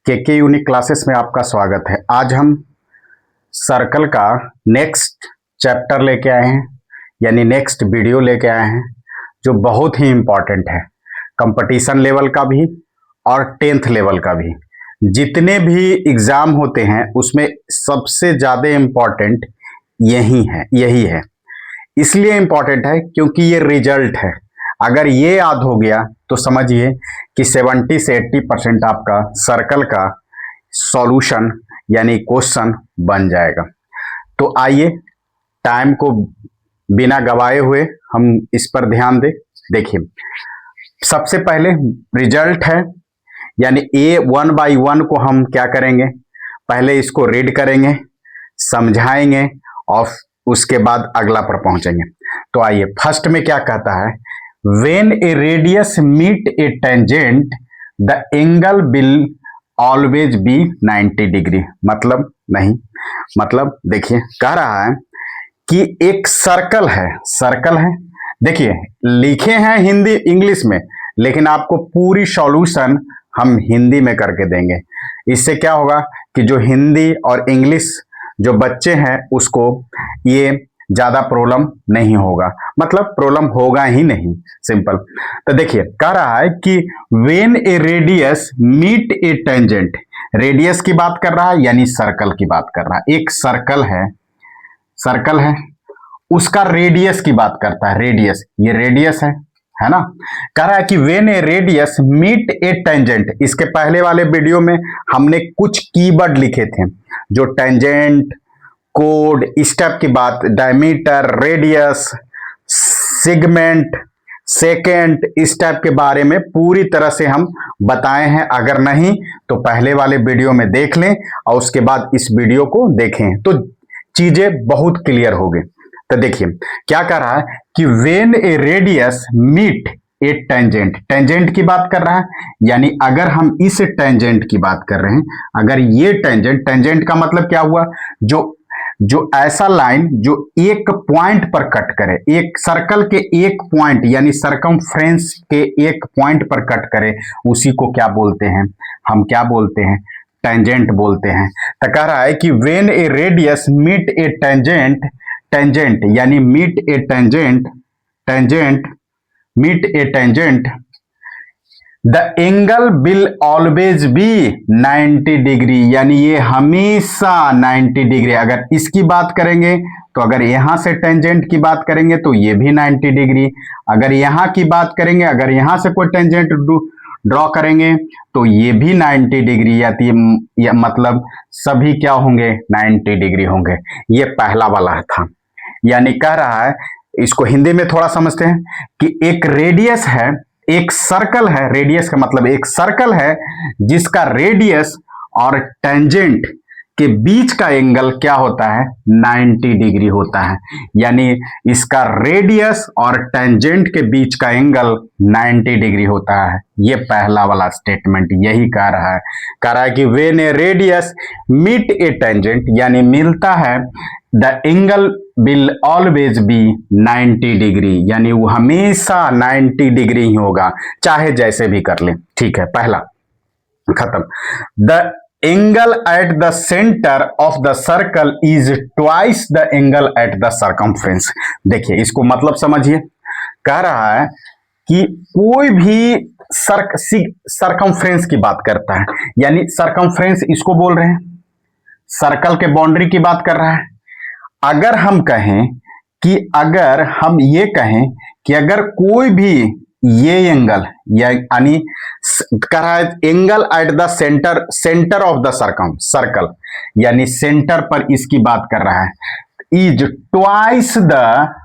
के unique classes में आपका स्वागत है। आज हम सर्कल का नेक्स्ट चैप्टर लेके आए हैं, यानी नेक्स्ट वीडियो लेके आए हैं, जो बहुत ही इम्पॉर्टेंट है कंपटीशन लेवल का भी और 10th लेवल का भी। जितने भी एग्ज़ाम होते हैं उसमें सबसे ज़्यादा इम्पॉर्टेंट यही है। इसलिए इम्पॉर्टेंट है क्योंकि ये रिजल्ट है। अगर ये याद हो गया तो समझिए कि 70 से 80% आपका सर्कल का सॉल्यूशन यानी क्वेश्चन बन जाएगा। तो आइए टाइम को बिना गवाए हुए हम इस पर ध्यान दें। देखिए, सबसे पहले रिजल्ट है, यानी ए 1 बाई 1 को हम क्या करेंगे, पहले इसको रीड करेंगे, समझाएंगे और उसके बाद अगला पर पहुंचेंगे। तो आइए, फर्स्ट में क्या कहता है, When a radius meet a tangent, the angle will always be 90 degree. मतलब देखिए, कह रहा है कि एक सर्कल है। देखिए, लिखे हैं हिंदी इंग्लिश में, लेकिन आपको पूरी सॉल्यूशन हम हिंदी में करके देंगे। इससे क्या होगा कि जो हिंदी और इंग्लिश जो बच्चे हैं उसको ये ज्यादा प्रॉब्लम नहीं होगा, मतलब प्रॉब्लम होगा ही नहीं, सिंपल। तो देखिए, कह रहा है कि when a radius meet a tangent, radius की बात कर रहा है यानी सर्कल की बात कर रहा है। एक सर्कल है, उसका रेडियस की बात करता है। रेडियस, ये रेडियस है ना। कह रहा है कि when a radius meet a tangent, इसके पहले वाले वीडियो में हमने कुछ कीवर्ड लिखे थे, जो टेंजेंट, कोड, स्टेप की बात, diameter, radius, segment, second, step के बारे में पूरी तरह से हम बताए हैं। अगर नहीं तो पहले वाले वीडियो में देख लें और उसके बाद इस वीडियो को देखें तो चीजें बहुत क्लियर होगी। तो देखिए क्या कर रहा है कि when a radius meet a tangent, tangent की बात कर रहा है, यानी अगर हम इस टेंजेंट की बात कर रहे हैं, अगर ये टेंजेंट का मतलब क्या हुआ, जो ऐसा लाइन जो एक पॉइंट पर कट करे, एक सर्कल के एक पॉइंट यानी सरकमफ्रेंस के एक पॉइंट पर कट करे, उसी को क्या बोलते हैं, हम क्या बोलते हैं, टेंजेंट बोलते हैं। तो कह रहा है कि when a radius meet a tangent यानी meet a tangent the angle will always be 90 degree, यानी ये हमेशा 90 डिग्री। अगर इसकी बात करेंगे तो अगर यहां से टेंजेंट की बात करेंगे तो ये भी 90 डिग्री। अगर यहां की बात करेंगे, अगर यहां से कोई टेंजेंट ड्रॉ करेंगे तो ये भी 90 डिग्री या मतलब सभी क्या होंगे, 90 डिग्री होंगे। ये पहला वाला था। यानी कह रहा है, इसको हिंदी में थोड़ा समझते हैं कि एक रेडियस है, एक सर्कल है, रेडियस का मतलब एक सर्कल है जिसका रेडियस और टेंजेंट के बीच का एंगल क्या होता है, 90 डिग्री होता है। यानी इसका रेडियस और टेंजेंट के बीच का एंगल 90 डिग्री होता है। ये पहला वाला स्टेटमेंट यही कह रहा है कि when a radius meet a tangent, यानी मिलता है, the angle will always be 90 degree, यानी वो हमेशा 90 डिग्री ही होगा, चाहे जैसे भी कर ले। ठीक है, पहला खत्म। The angle at the centre of the circle is twice the angle at the circumference. देखिए, इसको मतलब समझिए। कह रहा है कि कोई भी सर्कमफ्रेंस की बात करता है, यानी सर्कमफ्रेंस इसको बोल रहे हैं, सर्कल के बाउंड्री की बात कर रहा है। अगर हम ये कहें कि अगर कोई भी ये एंगल, यानी कह रहा है angle at the centre of the circle, यानी सेंटर पर इसकी बात कर रहा है, is twice the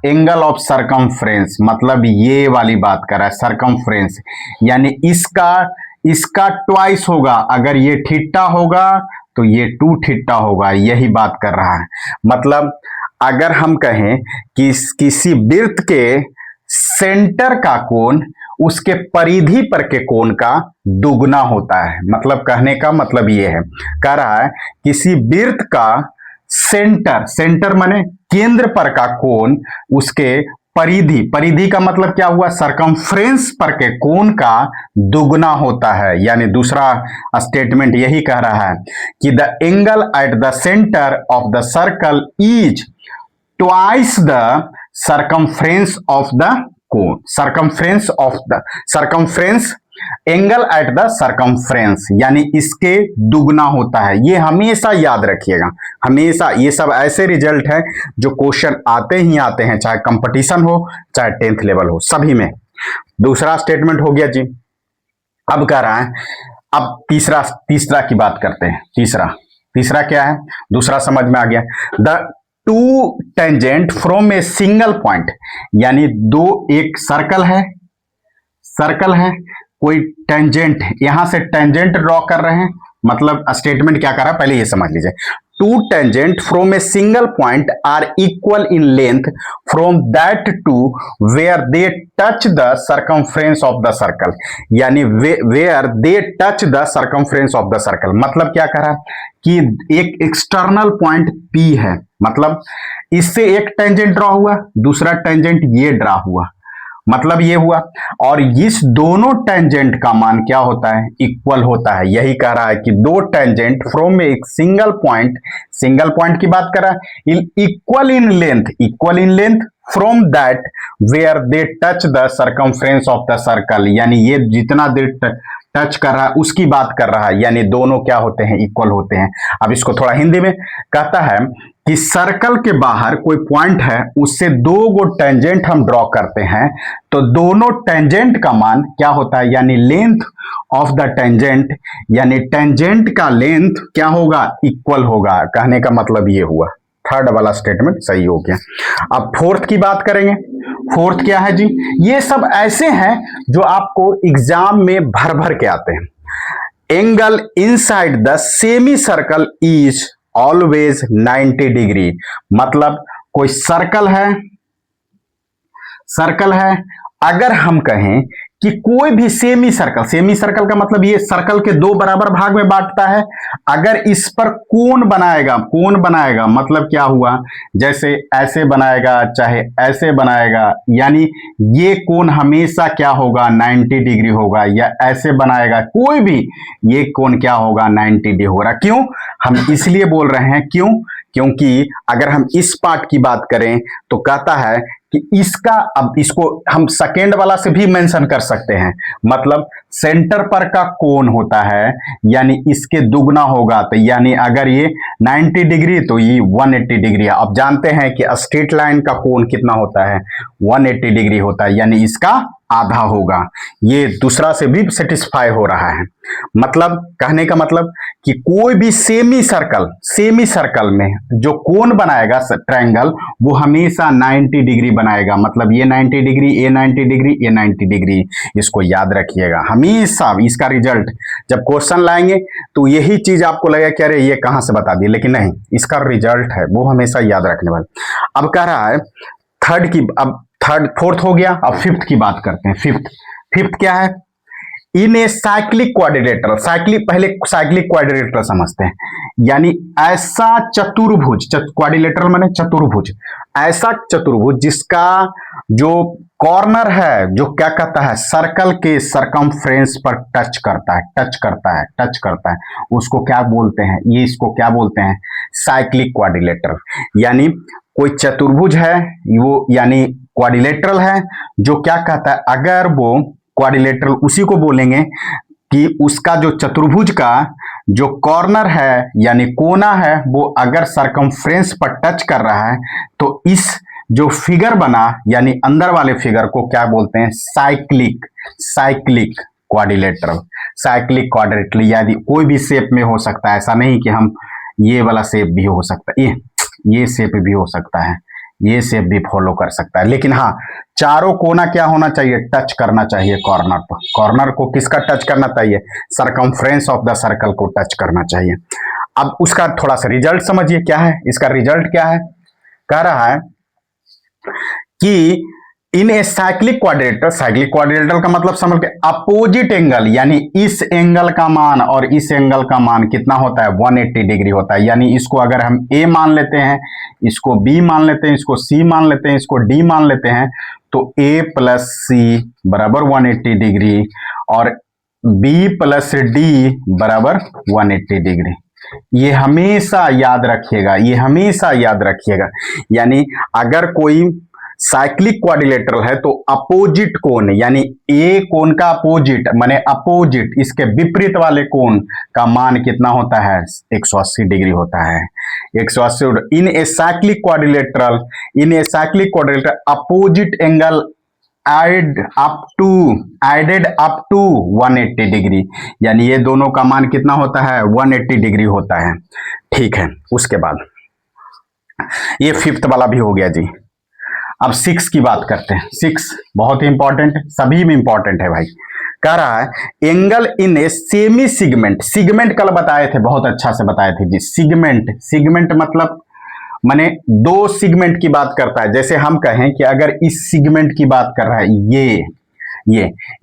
angle of circumference, मतलब ये वाली बात कर रहा है, सरकमफ्रेंस यानी इसका ट्वाइस होगा। अगर ये थीटा होगा तो ये 2 थीटा होगा, यही बात कर रहा है। मतलब अगर हम कहें कि किसी वृत्त के सेंटर का कोण उसके परिधि पर के कोण का दुगना होता है, मतलब कहने का मतलब ये है, कह रहा है किसी वृत्त का सेंटर माने केंद्र पर का कोण उसके परिधि, परिधि का मतलब क्या हुआ, सरकमफ्रेंस पर के कोण का दुगना होता है। यानी दूसरा स्टेटमेंट यही कह रहा है कि the angle at the centre of the circle is twice the circumference of the कोण। Circumference angle at the circumference यानी इसके दुगना होता है। ये हमेशा याद रखिएगा, हमेशा। ये सब ऐसे रिजल्ट है जो क्वेश्चन आते ही आते हैं, चाहे कंपटीशन हो चाहे 10th लेवल हो, सभी में। दूसरा स्टेटमेंट हो गया जी। अब कह रहा है, अब तीसरा की बात करते हैं। तीसरा क्या है, दूसरा समझ में आ गया। The two tangent from a single point, यानी एक सर्कल है, कोई टेंजेंट, यहां से टेंजेंट ड्रॉ कर रहे हैं। मतलब स्टेटमेंट क्या कर रहा है पहले ये समझ लीजिए। Two tangent from a single point are equal in length from that to where they touch the circumference of the circle, यानी where they touch the circumference of the circle. मतलब क्या कर रहा है कि एक एक्सटर्नल पॉइंट P है, मतलब इससे एक टेंजेंट ड्रॉ हुआ, दूसरा टेंजेंट ये ड्रॉ हुआ, मतलब ये हुआ, और इस दोनों टेंजेंट का मान क्या होता है, इक्वल होता है। यही कह रहा है कि दो टेंजेंट फ्रॉम एक सिंगल पॉइंट की बात कर रहा है, equal in length from that where they touch the circumference of the circle, यानी ये जितना देर टच कर रहा है उसकी बात कर रहा है, यानी दोनों क्या होते हैं, इक्वल होते हैं। अब इसको थोड़ा हिंदी में कहता है कि सर्कल के बाहर कोई पॉइंट है, उससे दो गो टेंजेंट हम ड्रॉ करते हैं, तो दोनों टेंजेंट का मान क्या होता है, यानी लेंथ ऑफ द टेंजेंट, यानी टेंजेंट का लेंथ क्या होगा, इक्वल होगा। कहने का मतलब ये हुआ। थर्ड वाला स्टेटमेंट सही हो गया। अब फोर्थ की बात करेंगे। फोर्थ क्या है जी, ये सब ऐसे हैं जो आपको एग्जाम में भर भर के आते हैं। Angle inside the semi circle is always 90 degree. मतलब कोई सर्कल है, अगर हम कहें कि कोई भी सेमी सर्कल का मतलब ये सर्कल के दो बराबर भाग में बांटता है, अगर इस पर कोण बनाएगा मतलब क्या हुआ, जैसे ऐसे बनाएगा चाहे ऐसे बनाएगा, यानी ये कोण हमेशा क्या होगा, 90 डिग्री होगा, या ऐसे बनाएगा कोई भी, ये कोण क्या होगा, 90 डिग्री होगा। क्यों हम इसलिए बोल रहे हैं, क्योंकि अगर हम इस पार्ट की बात करें तो कहता है कि अब इसको हम सेकेंड वाला से भी मेंशन कर सकते हैं, मतलब सेंटर पर का कोण होता है, यानी इसके दुगना होगा, तो यानी अगर ये 90 डिग्री तो ये 180 डिग्री है। अब जानते हैं कि स्ट्रेट लाइन का कोण कितना होता है, 180 डिग्री होता है, यानी इसका आधा होगा। ये दूसरा से भी सेटिस्फाई हो रहा है। मतलब कहने का मतलब कि कोई भी सेमी सर्कल में जो कोण बनाएगा ट्रायंगल, वो हमेशा 90 डिग्री बनाएगा। मतलब ये 90 डिग्री, ये 90 डिग्री, ये 90 डिग्री। इसको याद रखिएगा हमेशा। इसका रिजल्ट जब क्वेश्चन लाएंगे तो यही चीज आपको लगेगा कि अरे ये कहां से बता दिए, लेकिन नहीं, इसका रिजल्ट है वो हमेशा याद रखने वाला। अब कह रहा है फोर्थ हो गया। अब फिफ्थ की बात करते हैं। फिफ्थ क्या है, इन ए साइक्लिक क्वाड्रिलेटरल, पहले साइक्लिक क्वाड्रिलेटरल समझते हैं, यानी ऐसा चतुर्भुज, क्वाड्रिलेटरल माने चतुर्भुज, ऐसा चतुर्भुज जिसका जो कॉर्नर है, जो क्या कहता है, सर्कल के सरकमफ्रेंस पर टच करता है, उसको क्या बोलते हैं, ये इसको क्या बोलते हैं, साइक्लिक क्वाड्रिलेटरल। यानी कोई चतुर्भुज है वो, यानी क्वाड्रिलेटरल है, जो क्या कहता है, अगर वो क्वाड्रिलेटरल उसी को बोलेंगे कि उसका जो चतुर्भुज का जो कॉर्नर है यानी कोना है, वो अगर सरकमफ्रेंस पर टच कर रहा है, तो इस जो फिगर बना यानी अंदर वाले फिगर को क्या बोलते हैं, साइक्लिक क्वाड्रिलेटरल। यानी कोई भी शेप में हो सकता है, ऐसा नहीं कि हम ये वाला शेप भी हो सकता है, ये शेप भी हो सकता है, ये शेप भी फॉलो कर सकता है, लेकिन हाँ, चारों कोना क्या होना चाहिए, टच करना चाहिए कॉर्नर पर। कॉर्नर को किसका टच करना चाहिए, सरकमफ्रेंस ऑफ द सर्कल को टच करना चाहिए। अब उसका थोड़ा सा रिजल्ट समझिए क्या है, इसका रिजल्ट क्या है, कह रहा है कि इन ए साइक्लिक क्वाड्रिलेटरल का मतलब समझ के अपोजिट एंगल, यानी इस एंगल का मान और इस एंगल का मान कितना होता है 180 डिग्री होता है। यानी इसको अगर हम ए मान लेते हैं, इसको बी मान लेते हैं, इसको सी मान लेते हैं, इसको डी मान लेते हैं, तो ए प्लस सी बराबर 180 डिग्री और बी प्लस डी बराबर 180 डिग्री। ये हमेशा याद रखिएगा, ये हमेशा याद रखिएगा। यानी अगर कोई साइक्लिक क्वाड्रिलेटरल है तो अपोजिट कोण, यानी ए कोण का अपोजिट माने अपोजिट, इसके विपरीत वाले कोण का मान कितना होता है 180 डिग्री होता है। 180 in a cyclic quadrilateral, opposite angle added up to 180 degree, यानी ये दोनों का मान कितना होता है 180 डिग्री होता है। ठीक है, उसके बाद ये फिफ्थ वाला भी हो गया जी। अब 6 की बात करते हैं। 6 बहुत ही इंपॉर्टेंट, सभी में इंपॉर्टेंट है भाई। कह रहा है angle in a semi segment. Segment कल बताए थे, बहुत अच्छा से बताए थे जी। सिगमेंट मतलब माने दो सिगमेंट की बात करता है। जैसे हम कहें कि अगर इस सिगमेंट की बात कर रहा है ये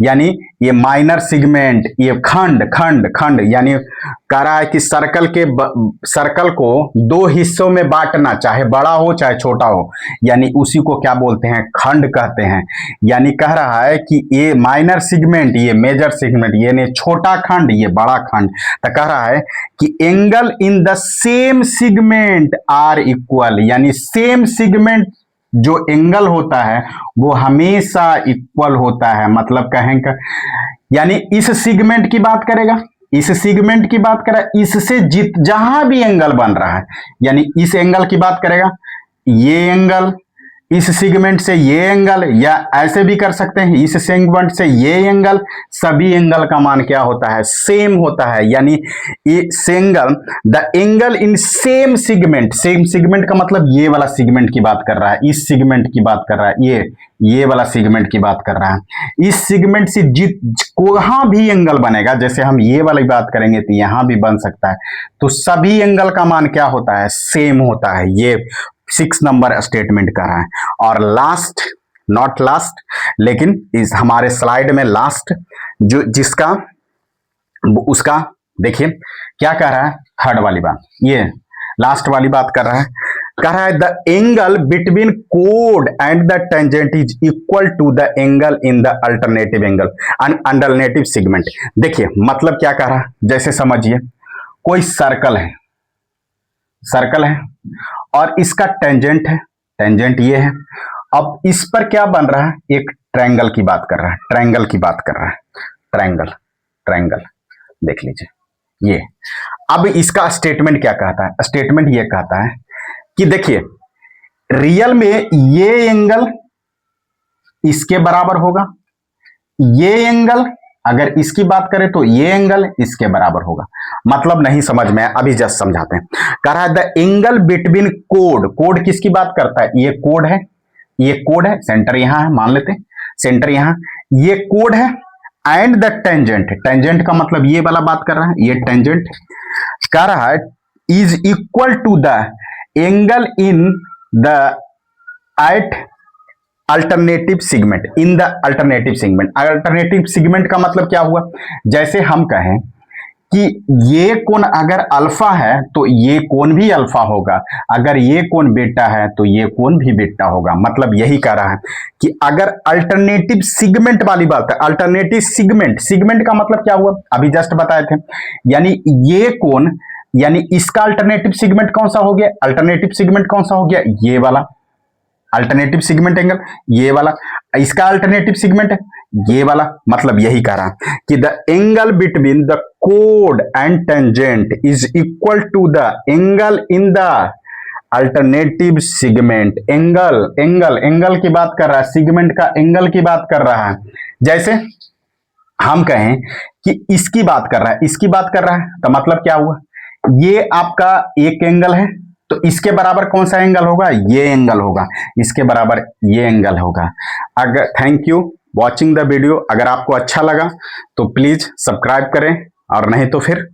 यानी ये माइनर सिगमेंट, ये खंड यानी कह रहा है कि सर्कल को दो हिस्सों में बांटना, चाहे बड़ा हो चाहे छोटा हो, यानी उसी को क्या बोलते हैं खंड कहते हैं। यानी कह रहा है कि ये माइनर सिगमेंट, ये मेजर सिगमेंट, ये ने छोटा खंड, ये बड़ा खंड। तो कह रहा है कि angle in the same segment are equal, यानी सेम सिगमेंट जो एंगल होता है वो हमेशा इक्वल होता है। मतलब कहेंगे यानी इस सिगमेंट की बात करेगा, इससे जहां भी एंगल बन रहा है, यानी इस एंगल की बात करेगा, ये एंगल इस सिगमेंट से ये एंगल, या ऐसे भी कर सकते हैं इस सेगमेंट से ये एंगल, सभी एंगल का मान क्या होता है सेम होता है। यानी इस angle, the angle in same segment का मतलब ये वाला सिगमेंट की बात कर रहा है, इस सिगमेंट की बात कर रहा है, ये वाला सिगमेंट की बात कर रहा है। इस सिगमेंट से कहाँ भी एंगल बनेगा, जैसे हम ये वाली बात करेंगे तो यहां भी बन सकता है, तो सभी एंगल का मान क्या होता है सेम होता है। ये 6 नंबर स्टेटमेंट कर रहा है। और लास्ट, नॉट लास्ट लेकिन इस हमारे स्लाइड में लास्ट जो जिसका उसका देखिए क्या कह रहा है, थर्ड वाली बात, ये लास्ट वाली बात कर रहा है। कह रहा है द एंगल बिटवीन कोड and the tangent is equal to the angle in the alternative segment. देखिए मतलब क्या कह रहा है, जैसे समझिए कोई सर्कल है और इसका टेंजेंट है, टेंजेंट ये है। अब इस पर क्या बन रहा है, एक ट्रायंगल की बात कर रहा है, ट्रायंगल देख लीजिए ये। अब इसका स्टेटमेंट क्या कहता है, स्टेटमेंट ये कहता है कि देखिए रियल में ये एंगल इसके बराबर होगा, ये एंगल अगर इसकी बात करें तो ये एंगल इसके बराबर होगा। मतलब नहीं समझ में, अभी जस्ट समझाते हैं। कह रहा है द एंगल बिटवीन कोड किसकी बात करता है, ये कोड है, सेंटर यहां है, मान लेते हैं सेंटर यहां, ये कोड है, एंड द टेंजेंट का मतलब ये वाला बात कर रहा है, ये टेंजेंट कह रहा है is equal to the angle in the alternative segment, in the alternative segment का मतलब क्या हुआ, जैसे हम कहें कि ये कोण अगर अल्फा है तो ये कोण भी अल्फा होगा, अगर ये कोण बीटा है तो ये कोण भी बीटा होगा। मतलब यही कह रहा है कि अगर अल्टरनेटिव सिगमेंट वाली बात है, अल्टरनेटिव सिगमेंट का मतलब क्या हुआ अभी जस्ट बताए थे, यानी ये कोण, यानी इसका अल्टरनेटिव सिगमेंट कौन सा हो गया, ये वाला अल्टरनेटिव सिगमेंट एंगल, ये वाला इसका अल्टरनेटिव सिगमेंट है ये वाला। मतलब यही कह रहा कि द एंगल बिटवीन द कोड and tangent is equal to the angle in the alternative segment. Angle की बात कर रहा है, सिगमेंट का एंगल की बात कर रहा है। जैसे हम कहें कि इसकी बात कर रहा है, तो मतलब क्या हुआ, ये आपका एक एंगल है तो इसके बराबर कौन सा एंगल होगा, ये एंगल होगा, इसके बराबर ये एंगल होगा। अगर thank you watching the video, अगर आपको अच्छा लगा तो प्लीज सब्सक्राइब करें और नहीं तो फिर